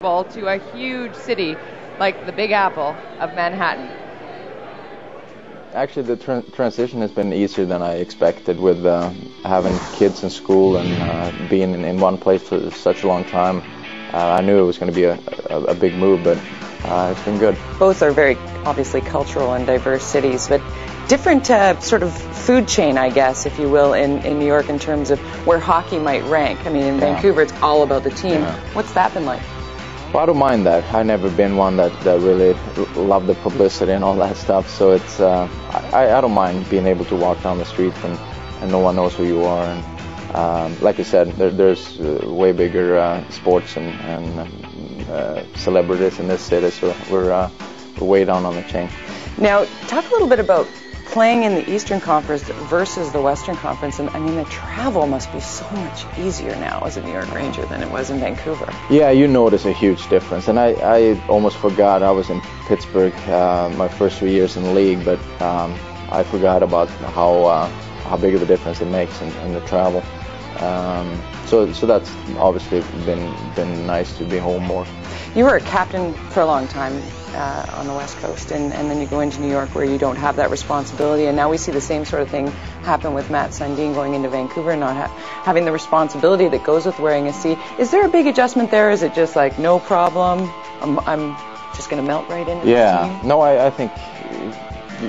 To a huge city like the Big Apple of Manhattan? Actually, the transition has been easier than I expected with having kids in school and being in one place for such a long time. I knew it was going to be a big move, but it's been good. Both are very obviously cultural and diverse cities, but different sort of food chain, I guess, if you will, in New York in terms of where hockey might rank. I mean, in Vancouver, it's all about the team. Yeah. What's that been like? Well, I don't mind that. I've never been one that really loved the publicity and all that stuff. So it's I don't mind being able to walk down the street and no one knows who you are. And like I said, there's way bigger sports and celebrities in this city. So we're way down on the chain. Now, talk a little bit about playing in the Eastern Conference versus the Western Conference, and I mean the travel must be so much easier now as a New York Ranger than it was in Vancouver. Yeah, you notice a huge difference, and I almost forgot. I was in Pittsburgh my first 3 years in the league, but I forgot about how big of a difference it makes in the travel. So that's obviously been nice to be home more. You were a captain for a long time on the West Coast, and then you go into New York where you don't have that responsibility, and now we see the same sort of thing happen with Matt Sundin going into Vancouver and not having the responsibility that goes with wearing a C. Is there a big adjustment there? Is it just like, no problem, I'm just going to melt right into the team? No, I think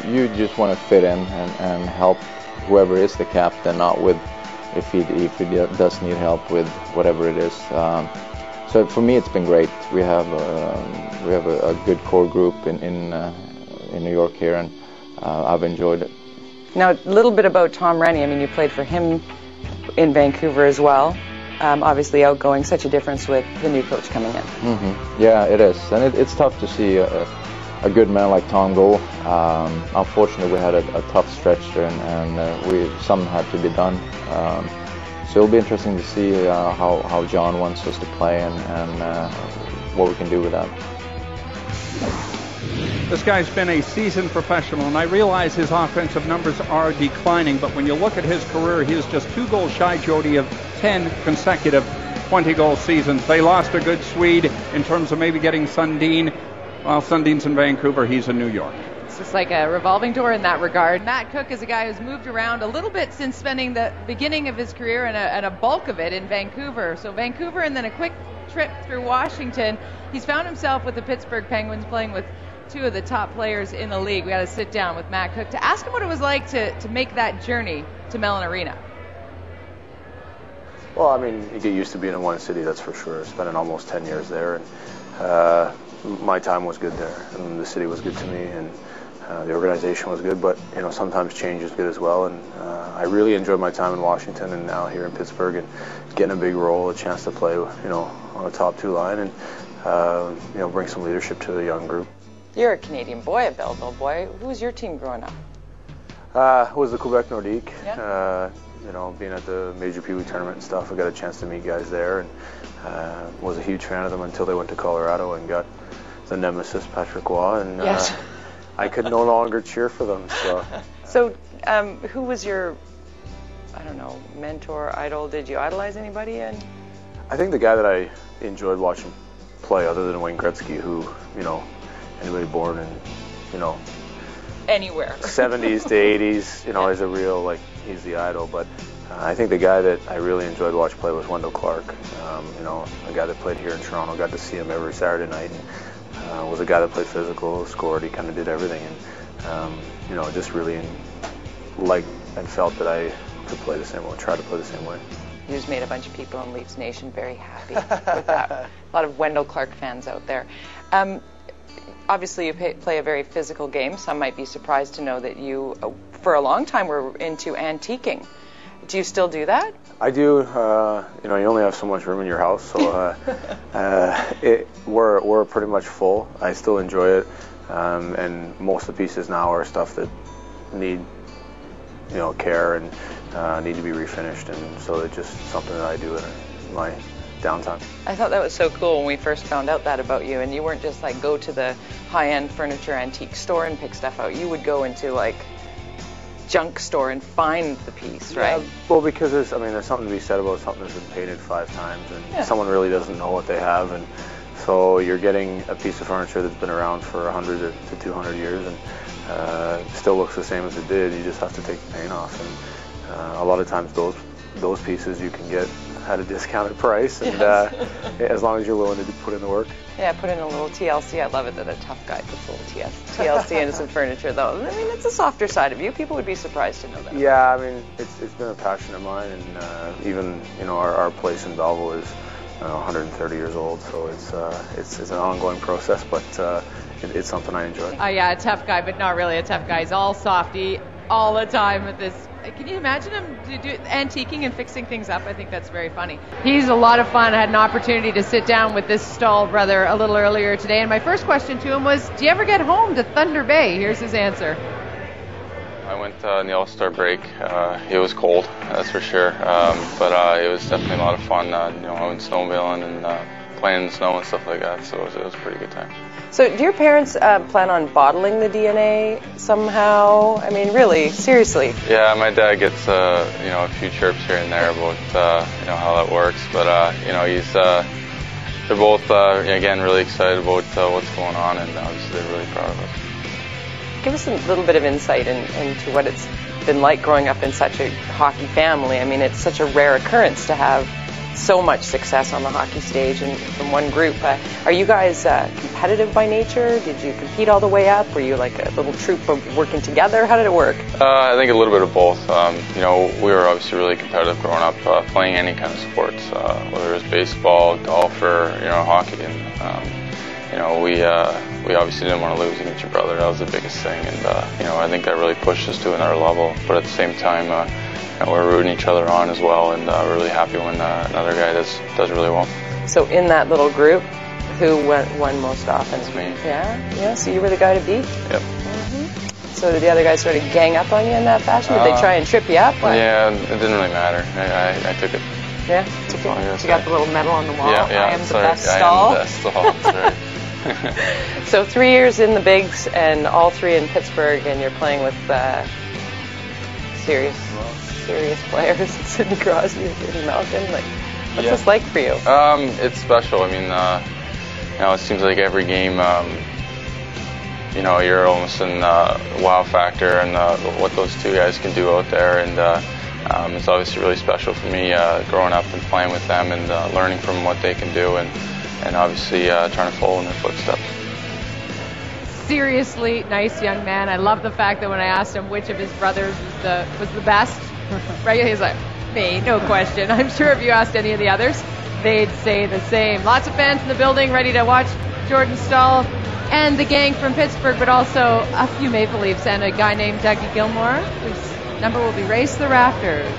you just want to fit in and help whoever is the captain, not with if he does need help with whatever it is. So for me, it's been great. We have a good core group in New York here, and I've enjoyed it. Now, a little bit about Tom Renney. I mean, you played for him in Vancouver as well. Obviously, outgoing, such a difference with the new coach coming in. Mm-hmm. Yeah, it is, and it's tough to see a good man like Tom go. Unfortunately, we had a tough stretch there, and some had to be done. So it'll be interesting to see how John wants us to play and what we can do with that. This guy's been a seasoned professional, and I realize his offensive numbers are declining, but when you look at his career, he is just 2 goals shy, Jody, of 10 consecutive 20-goal seasons. They lost a good Swede in terms of maybe getting Sundin. While Sundin's in Vancouver, he's in New York. It's just like a revolving door in that regard. Matt Cooke is a guy who's moved around a little bit since spending the beginning of his career and a bulk of it in Vancouver. So Vancouver and then a quick trip through Washington. He's found himself with the Pittsburgh Penguins playing with 2 of the top players in the league. We got to sit down with Matt Cooke to ask him what it was like to make that journey to Mellon Arena. Well, I mean, you get used to being in one city, that's for sure. Spending almost 10 years there, and my time was good there, and the city was good to me, and the organization was good, but sometimes change is good as well. And I really enjoyed my time in Washington, and now here in Pittsburgh, and getting a big role, a chance to play, on a top 2 line, and bring some leadership to the young group. You're a Canadian boy, a Belleville boy. Who was your team growing up? It was the Quebec Nordique. Yeah. Being at the Major Pee Wee tournament and stuff, I got a chance to meet guys there, and was a huge fan of them until they went to Colorado and got the nemesis Patrick Roy, and yes. I could no longer cheer for them. So who was your, I don't know, mentor, idol? Did you idolize anybody? I think the guy that I enjoyed watching play, other than Wayne Gretzky, who, anybody born in, anywhere 70s to 80s, is a real, he's the idol. But I think the guy that I really enjoyed watch play was Wendell Clark. A guy that played here in Toronto, got to see him every Saturday night. Was a guy that played physical, scored, he kind of did everything, and just really liked and felt that I could play the same way, try to play the same way. You just made a bunch of people in Leafs Nation very happy with that. A lot of Wendell Clark fans out there. Obviously, you play a very physical game. Some might be surprised to know that you, for a long time, were into antiquing. Do you still do that? I do. You only have so much room in your house, so we're pretty much full. I still enjoy it, and most of the pieces now are stuff that need care and need to be refinished, and so it's just something that I do in my downtime. I thought that was so cool when we first found out that about you, and you weren't just go to the high-end furniture antique store and pick stuff out. You would go into junk store and find the piece, right? Yeah, well, because there's something to be said about something that's been painted 5 times, and someone really doesn't know what they have, and So you're getting a piece of furniture that's been around for 100 to 200 years and still looks the same as it did. You just have to take the paint off. And a lot of times those pieces you can get at a discounted price, and as long as you're willing to put in the work. Yeah, put in a little TLC. I love it that a tough guy puts a little TLC into some furniture, though. I mean, it's a softer side of you. People would be surprised to know that. Yeah, I mean, it's been a passion of mine, and even our place in Belleville is 130 years old, so it's an ongoing process, but it's something I enjoy. Yeah, a tough guy, but not really a tough guy. He's all softy all the time with this. Can you imagine him antiquing and fixing things up? I think that's very funny. He's a lot of fun. I had an opportunity to sit down with this Staal brother a little earlier today, and my first question to him was, do you ever get home to Thunder Bay? Here's his answer. I went in the All-Star break. It was cold, that's for sure, but it was definitely a lot of fun, going snowmobiling and playing in the snow and stuff like that, so it was a pretty good time. So do your parents plan on bottling the DNA somehow? I mean, really, seriously? Yeah, my dad gets a few chirps here and there about how that works, but they're both again really excited about what's going on, and obviously they're really proud of us. Give us a little bit of insight into what it's been like growing up in such a hockey family. I mean, it's such a rare occurrence to have so much success on the hockey stage and from one group. Are you guys competitive by nature? Did you compete all the way up? Were you like a little troop working together? How did it work? I think a little bit of both. We were obviously really competitive growing up, playing any kind of sports, whether it was baseball, golf, or hockey. And we obviously didn't want to lose against your brother. That was the biggest thing, and I think that really pushed us to another level. But at the same time, we're rooting each other on as well, and we're really happy when another guy does really well. So in that little group, who won most often? It's me. Yeah. So you were the guy to beat. Yep. Mm-hmm. So did the other guys sort of gang up on you in that fashion? Did they try and trip you up? Yeah, it didn't really matter. I took it. Yeah. Took it. You got the little medal on the wall. Yeah. I am the best Staal. I am the best Staal. That's right. So 3 years in the bigs, and all 3 in Pittsburgh, and you're playing with serious players, Sidney Crosby and Sidney Malkin. What's this like for you? It's special. I mean, it seems like every game, you're almost in wow factor and what those two guys can do out there, and it's obviously really special for me growing up and playing with them and learning from what they can do, and obviously trying to follow in their footsteps. Seriously nice young man. I love the fact that when I asked him which of his brothers was the best, right? He's like, me, no question. I'm sure if you asked any of the others, they'd say the same. Lots of fans in the building ready to watch Jordan Staal and the gang from Pittsburgh, but also a few Maple Leafs and a guy named Dougie Gilmour, whose number will be Race the Rafters.